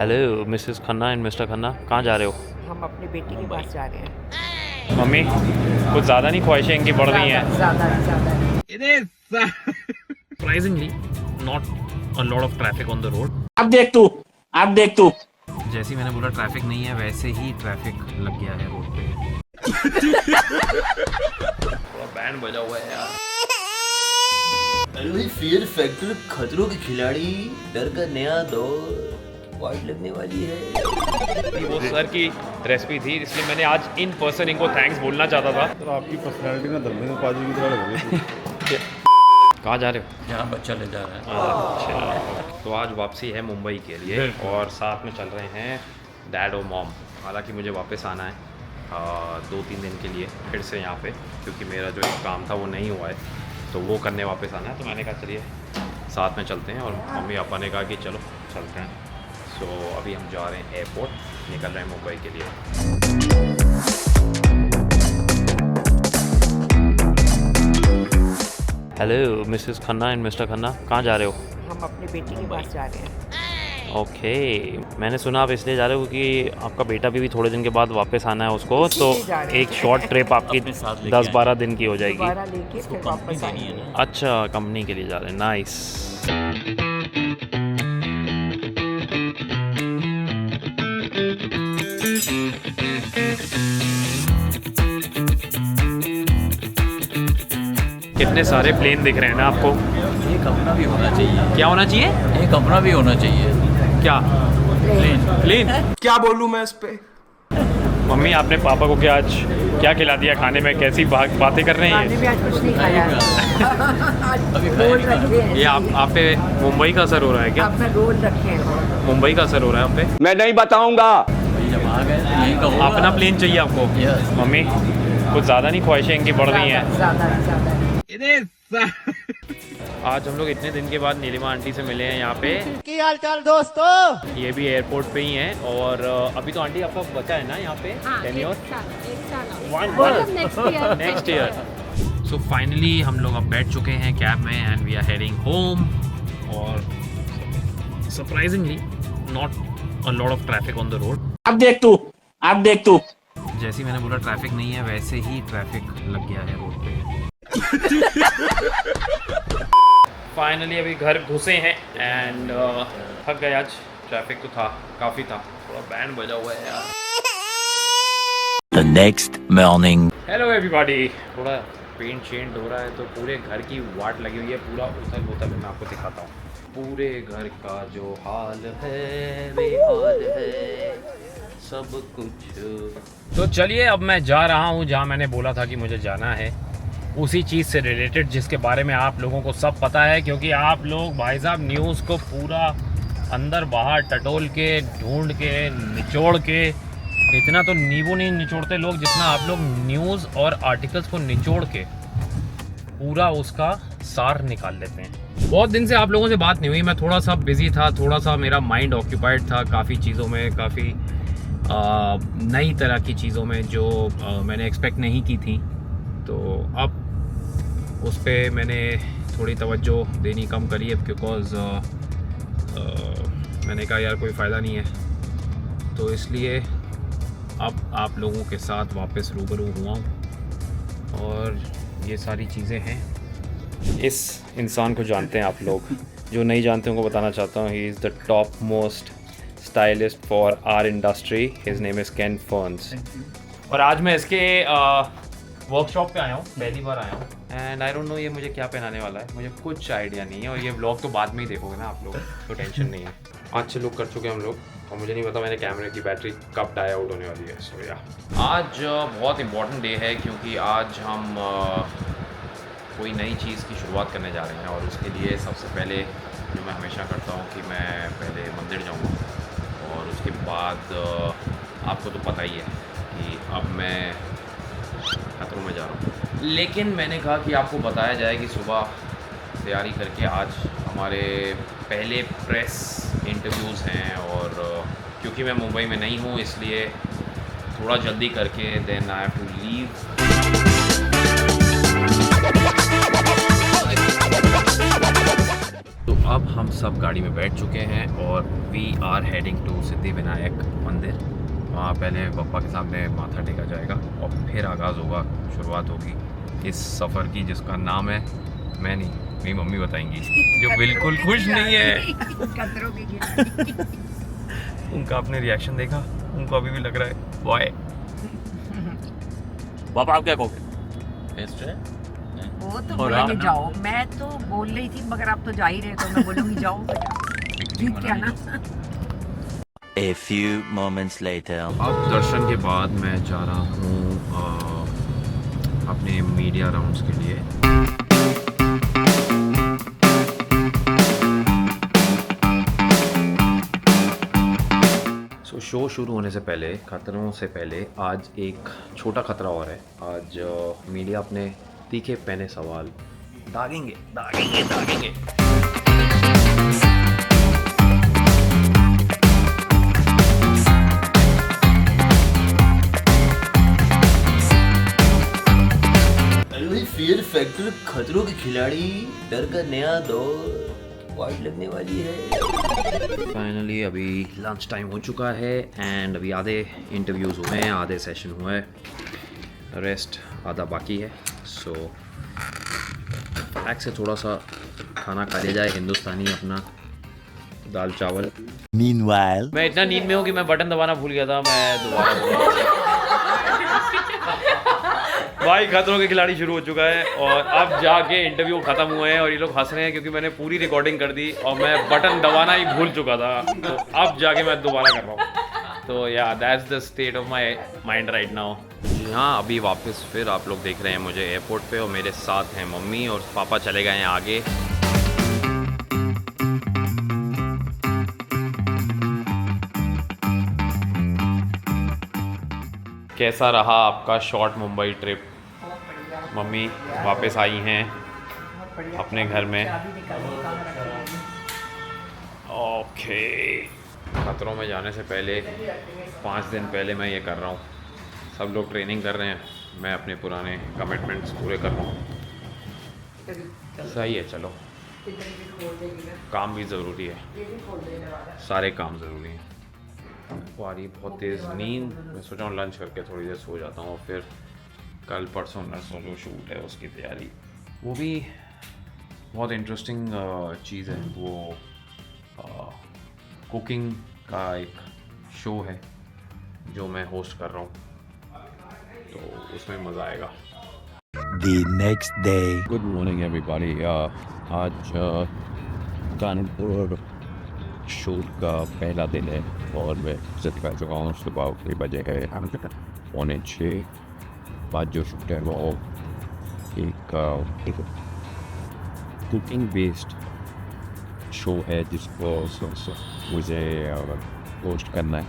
Hello Mrs Khanna and mister Khanna, कहाँ जा रहे हो? हम अपनी बेटी के पास जा रहे हैं। मम्मी कुछ ज़्यादा नहीं ख्वाहिशें इनकी बढ़ रही हैं? ज़्यादा surprisingly not a lot of traffic on the road. अब देख तू जैसे ही मैंने बोला ट्रैफिक नहीं है, वैसे ही ट्रैफिक लग गया है रोड पे। थोड़ा बैंड बजा हुआ है यार। अरे भाई फियर फैक्टर खतरों के खिलाड़ी डर का नया दौर वाइट लगने वाली है। वो सर की रेसिपी थी, इसलिए मैंने आज इन पर्सन इनको थैंक्स बोलना चाहता था। तो आपकी पर्सनालिटी ना धर्मेंद्र पाजी की तरह लग रही थी। कहाँ जा रहे हो? यहाँ बच्चा ले जा रहा है। अच्छा, तो आज वापसी है मुंबई के लिए और साथ में चल रहे हैं डैड और मॉम। हालांकि मुझे वापस आना है 2-3 दिन के लिए फिर से यहाँ पे, क्योंकि मेरा जो एक काम था वो नहीं हुआ है, तो वो करने वापस आना है। तो मैंने कहा चलिए साथ में चलते हैं, और मम्मी पापा ने कहा कि चलो चलते हैं। सो अभी हम जा रहे हैं एयरपोर्ट, निकल रहे हैं मुंबई के लिए। Hello Mrs Khanna and mister Khanna, कहाँ जा रहे हो? हम अपनी बेटी के पास जा रहे हैं। ओके, मैंने सुना आप इसलिए जा रहे हो क्योंकि आपका बेटा भी थोड़े दिन के बाद वापस आना है उसको, तो इसीलिए जा रहे हैं। एक शॉर्ट ट्रिप आपकी 10-12 दिन की हो जाएगी। दोबारा लेके फिर वापस आएंगे। अच्छा, कंपनी के लिए जा रहे हैं, नाइस। कितने सारे प्लेन दिख रहे हैं ना आपको? एक अपना भी होना चाहिए। क्या होना चाहिए? एक अपना भी होना चाहिए। क्या? प्लेन? क्या बोलूं मैं इस पे? मम्मी आपने पापा को क्या खिला दिया खाने में? कैसी बातें कर रहे खाने हैं में आज कुछ नहीं खाया। आज रोल रखे हैं। ये आप पे मुंबई का असर हो रहा है क्या? आपने रोल रखे हैं। मुंबई का असर हो रहा है आप पे? मैं नहीं बताऊंगा। जब आ गए तो यहीं का होगा। अपना प्लेन चाहिए आपको? Yes. मम्मी कुछ ज़्यादा नहीं ख्वाहिशें इनकी बढ़ रही हैं? ज़्यादा आज हम लोग इतने दिन के बाद नीलिमा आंटी से मिले हैं यहाँ पे। की हाल चाल दोस्तों? ये भी एयरपोर्ट पे ही हैं, और अभी तो आंटी आपका बच्चा है ना यहाँ पे? Tenure next year. So finally हम लोग अब बैठ चुके हैं कैब में and we are heading home. और surprisingly not a lot of traffic on the road. अब देख तू जैसे ही मैंने बोला ट्रैफिक नहीं है, वैसे ही ट्रैफिक लग गया है रोड पे। फाइनली अभी घर घुसे हैं एंड थक गए आज। ट्रैफिक तो था, काफ़ी था। थोड़ा बैंड बजा हुआ है यार। The next morning. Hello everybody. थोड़ा पेंट चेंट हो रहा है तो पूरे घर की वाट लगी हुई है, पूरा उथल पुथल। मैं आपको दिखाता हूँ पूरे घर का जो हाल है, बेहाल है सब कुछ। तो चलिए अब मैं जा रहा हूँ जहाँ मैंने बोला था कि मुझे जाना है, उसी चीज़ से रिलेटेड जिसके बारे में आप लोगों को सब पता है, क्योंकि आप लोग भाई साहब न्यूज़ को पूरा अंदर बाहर टटोल के, ढूंढ के, निचोड़ के, इतना तो नींबू नहीं निचोड़ते लोग जितना आप लोग न्यूज़ और आर्टिकल्स को निचोड़ के पूरा उसका सार निकाल लेते हैं। बहुत दिन से आप लोगों से बात नहीं हुई, मैं थोड़ा सा बिजी था, थोड़ा सा मेरा माइंड ऑक्यूपाइड था काफ़ी चीज़ों में, काफ़ी नई तरह की चीज़ों में जो मैंने एक्सपेक्ट नहीं की थी। तो अब उस पर मैंने थोड़ी तवज्जो देनी कम करी है, बिकॉज़ मैंने कहा यार कोई फ़ायदा नहीं है, तो इसलिए अब आप लोगों के साथ वापस रूबरू हुआ हूँ और ये सारी चीज़ें हैं। इस इंसान को जानते हैं आप लोग, जो नहीं जानते उनको बताना चाहता हूँ। He is the top most stylist for our industry. His name is Ken Ferns. और आज मैं इसके वर्कशॉप पे आया हूँ, पहली बार आया हूँ, एंड आई डोंट नो ये मुझे क्या पहनाने वाला है, मुझे कुछ आइडिया नहीं है। और ये व्लॉग तो बाद में ही देखोगे ना आप लोग, तो टेंशन नहीं है। अच्छे लुक कर चुके हैं हम लोग, और मुझे नहीं पता मेरे कैमरे की बैटरी कब डाई आउट होने वाली है। सो या आज बहुत इम्पॉर्टेंट डे है, क्योंकि आज हम कोई नई चीज़ की शुरुआत करने जा रहे हैं। और उसके लिए सबसे पहले जो मैं हमेशा करता हूँ कि मैं पहले मंदिर जाऊँगा, और उसके बाद आपको तो पता ही है कि अब मैं खतरों में जा रहा हूँ। लेकिन मैंने कहा कि आपको बताया जाए कि सुबह तैयारी करके आज हमारे पहले प्रेस इंटरव्यूज़ हैं, और क्योंकि मैं मुंबई में नहीं हूँ इसलिए थोड़ा जल्दी करके then I have to leave. तो अब हम सब गाड़ी में बैठ चुके हैं और we are heading to Siddhi Vinayak मंदिर। वहाँ पहले पप्पा के सामने माथा टेका जाएगा और फिर आगाज़ होगा, शुरुआत होगी इस सफ़र की, जिसका नाम है, मैं नहीं, मेरी मम्मी बताएंगी, जो बिल्कुल खुश नहीं है। उनका आपने रिएक्शन देखा, उनको अभी भी लग रहा है बॉय। पापा आप क्या कहोगे? वो तो बोलेंगे जाओ, मैं तो बोल रही थी मगर आप तो जा ही रहे, तो मैं बोलूँगी जाओ जीत के आना। A few moments later. अब दर्शन के बाद मैं जा रहा हूँ अपने मीडिया राउंड्स के लिए। शो शुरू होने से पहले, खतरों से पहले, आज एक छोटा खतरा और है। आज मीडिया अपने तीखे पहने सवाल दागेंगे दागेंगे दागेंगे। फियर फैक्टर, खतरों के खिलाड़ी, डर का नया दौर, वाइट लगने वाली है। फाइनली अभी लंच टाइम हो चुका है एंड अभी आधे इंटरव्यूज़ हुए हैं, आधे सेशन हुए हैं, रेस्ट आधा बाकी है। सो बैग से थोड़ा सा खाना खा लिया जाए, हिंदुस्तानी अपना दाल चावल। Meanwhile. मैं इतना नींद में हूँ कि मैं बटन दबाना भूल गया था। मैं दोबारा भाई, खतरों के खिलाड़ी शुरू हो चुका है और अब जाके इंटरव्यू ख़त्म हुए हैं और ये लोग हंस रहे हैं क्योंकि मैंने पूरी रिकॉर्डिंग कर दी और मैं बटन दबाना ही भूल चुका था। तो अब जाके मैं दोबारा कर रहा हूँ। तो या that's the state of my mind right now. जी हाँ, अभी वापस फिर आप लोग देख रहे हैं मुझे एयरपोर्ट पे और मेरे साथ हैं मम्मी और पापा चले गए हैं आगे। कैसा रहा आपका शॉर्ट मुंबई ट्रिप? मम्मी वापस आई हैं अपने घर में। ओके, खतरों में जाने से पहले 5 दिन पहले मैं ये कर रहा हूँ। सब लोग ट्रेनिंग कर रहे हैं, मैं अपने पुराने कमिटमेंट्स पूरे कर रहा हूँ। सही है, चलो, काम भी ज़रूरी है, सारे काम ज़रूरी हैं। आ रही बहुत तेज़ नींद, मैं सोचा हूँ लंच करके थोड़ी देर सो जाता हूँ और फिर कल परसों ना सोलो शूट है, उसकी तैयारी। वो भी बहुत इंटरेस्टिंग चीज़ है। वो कुकिंग का एक शो है जो मैं होस्ट कर रहा हूँ, तो उसमें मज़ा आएगा। The next day. Good morning everybody. आज कानपुर शूट का पहला दिन है और मैं सेट कर चुका हूँ। सुबह 8 बजे है, 5:45 बाद जो शूट है वो एक कुकिंग बेस्ड शो है जिसको मुझे होस्ट करना है।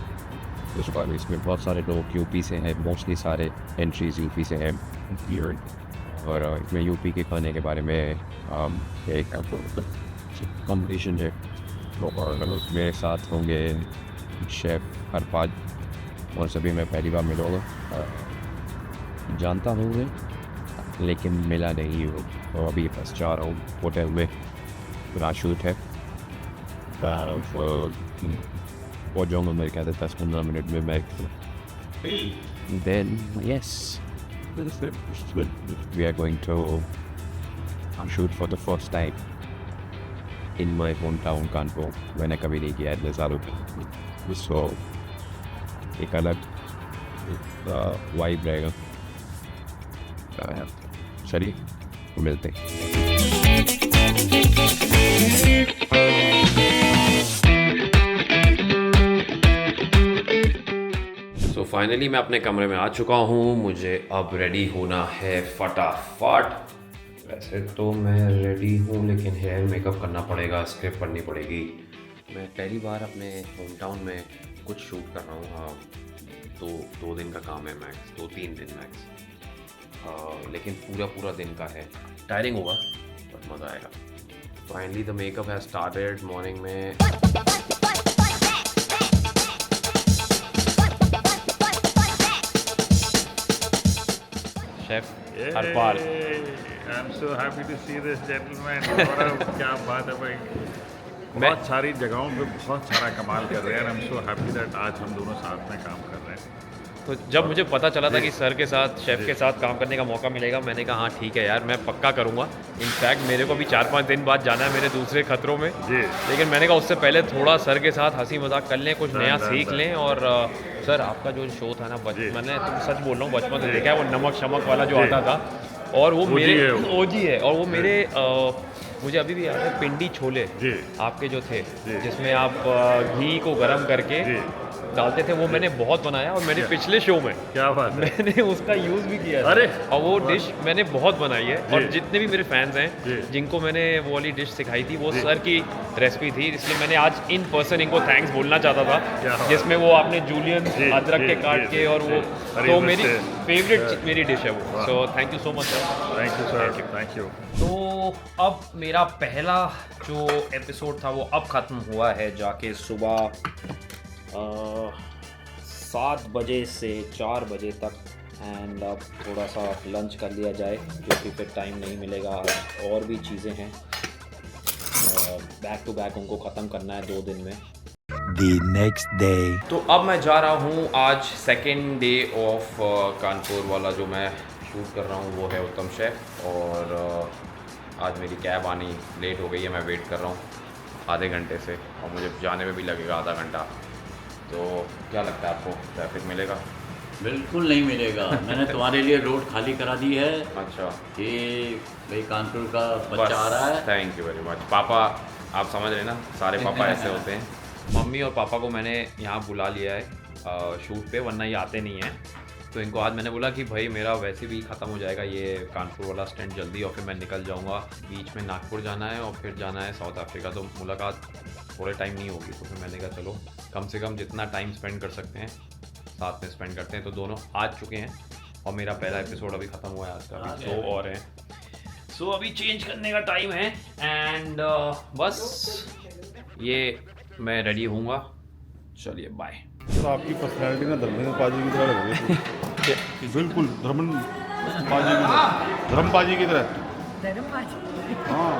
उस बार इसमें बहुत सारे लोग यूपी से हैं, मोस्टली सारे एंट्रीज यूपी से हैं और इसमें यूपी के खाने के बारे में एक कॉम्पिटिशन है। और मेरे साथ होंगे शेफ़ हरपाज और सभी मैं पहली बार मिलूँगा, जानता हूँ मैं लेकिन मिला नहीं हूँ। और अभी बस जा रहा हूँ होटल में, पूरा शूट है, पहुँच जाऊँगा मेरे ख्याल से 10-15 मिनट में मैं। Then yes, we are going to shoot for the first time in my hometown Kanpur. मैंने कभी नहीं किया इतने सालों में, सो एक अलग वाइब रहेगा। चलिए मिलते हैं। सो फाइनली मैं अपने कमरे में आ चुका हूँ। मुझे अब रेडी होना है फटाफट। वैसे तो मैं रेडी हूँ लेकिन हेयर मेकअप करना पड़ेगा, स्क्रिप्ट पढ़नी पड़ेगी। मैं पहली बार अपने होम टाउन में कुछ शूट कर रहा हूँ। हाँ, तो 2 दिन का काम है मैक्स, 2-3 दिन मैक्स, लेकिन पूरा दिन का है। टायरिंग होगा बट मज़ा आएगा। Finally the makeup has started. Morning में chef Harpal I am so happy to see this gentleman. और क्या बात है भाई, बहुत सारी जगहों पे बहुत सारा कमाल कर रहे हैं। आई एम सो हैप्पी दैट आज हम दोनों साथ में काम कर रहे हैं। तो जब मुझे पता चला था कि सर के साथ, शेफ़ के साथ काम करने का मौका मिलेगा, मैंने कहा हाँ ठीक है यार, मैं पक्का करूँगा। इनफैक्ट मेरे को भी 4-5 दिन बाद जाना है मेरे दूसरे खतरों में जी। लेकिन मैंने कहा उससे पहले थोड़ा सर के साथ हंसी मजाक कर लें, कुछ नया सीख डन। लें। और सर आपका जो शो था ना, मैंने सच बोल रहा हूँ, बचपन से देखा है, वो नमक शमक वाला जो आता था, और वो मेरे ओजी है, और वो मेरे मुझे अभी भी याद है पिंडी छोले जी। आपके जो थे, जिसमें आप घी को गर्म करके डालते थे, वो मैंने बहुत बनाया। और मेरे पिछले शो में क्या बात है, मैंने उसका यूज़ भी किया था। अरे! और वो डिश मैंने बहुत बनाई है। और जितने भी मेरे फैंस जी। हैं जिनको मैंने वो वाली डिश सिखाई थी, वो सर की रेसिपी थी, इसलिए मैंने आज इन पर्सन इनको थैंक्स बोलना चाहता क्या था, बात जिसमें वो आपने जूलियन अदरक के काट के, और वो तो मेरी फेवरेट मेरी डिश है वो। So thank you so much sir. Thank you sir, thank you. तो अब मेरा पहला जो एपिसोड था वो अब ख़त्म हुआ है, जाके सुबह 7 बजे से 4 बजे तक। एंड अब थोड़ा सा लंच कर लिया जाए, क्योंकि फिर टाइम नहीं मिलेगा। और भी चीज़ें हैं, बैक टू बैक उनको ख़त्म करना है 2 दिन में। The next day. तो अब मैं जा रहा हूँ, आज सेकेंड डे ऑफ कानपुर वाला जो मैं शूट कर रहा हूँ वो है उत्तम शेफ। और आज मेरी कैब आनी लेट हो गई है, मैं वेट कर रहा हूँ आधे घंटे से, और मुझे जाने में भी लगेगा आधा घंटा। तो क्या लगता है आपको, ट्रैफिक मिलेगा? बिल्कुल नहीं मिलेगा। मैंने तुम्हारे लिए रोड खाली करा दी है अच्छा, कि भाई कानपुर का बच्चा आ रहा है। थैंक यू वेरी मच पापा। आप समझ रहे ना, सारे पापा ऐसे होते हैं। मम्मी और पापा को मैंने यहाँ बुला लिया है शूट पे, वरना ये आते नहीं हैं। तो इनको आज मैंने बोला कि भाई मेरा वैसे भी ख़त्म हो जाएगा ये कानपुर वाला स्टैंड जल्दी, और फिर मैं निकल जाऊँगा। बीच में नागपुर जाना है और फिर जाना है साउथ अफ्रीका, तो मुलाकात थोड़े टाइम नहीं होगी। तो फिर मैंने कहा चलो कम से कम जितना टाइम स्पेंड कर सकते हैं साथ में स्पेंड करते हैं। तो दोनों आ चुके हैं और मेरा पहला एपिसोड अभी ख़त्म हुआ है आज का, अभी 2 और हैं। सो अभी चेंज करने का टाइम है। एंड बस ये मैं रेडी हूँगा, चलिए बाय। सर आपकी पर्सनैलिटी ना धर्मेंद्र पाजी की तरह लग रही है। बिल्कुल धर्मेंद्र पाजी की तरह, धर्म पाजी की तरह। हाँ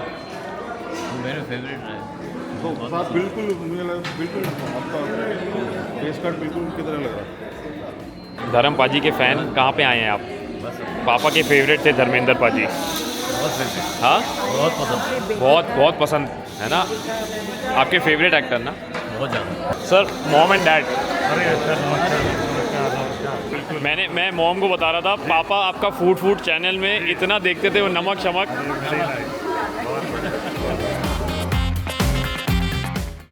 मेरे फेवरेट है। तो साहब बिल्कुल मुझे लगा, बिल्कुल आपका फेस कट बिल्कुल की तरह लग रहा है। धर्म पाजी के फ़ैन कहाँ पे आए हैं आप? पापा के फेवरेट थे धर्मेंद्र पाजी। हाँ बहुत पसंद, बहुत पसंद है ना, आपके फेवरेट एक्टर ना? बहुत ज़्यादा। Sir mom and dad. मैं मॉम को बता रहा था, पापा आपका फूड चैनल में इतना देखते थे, वो नमक शमक।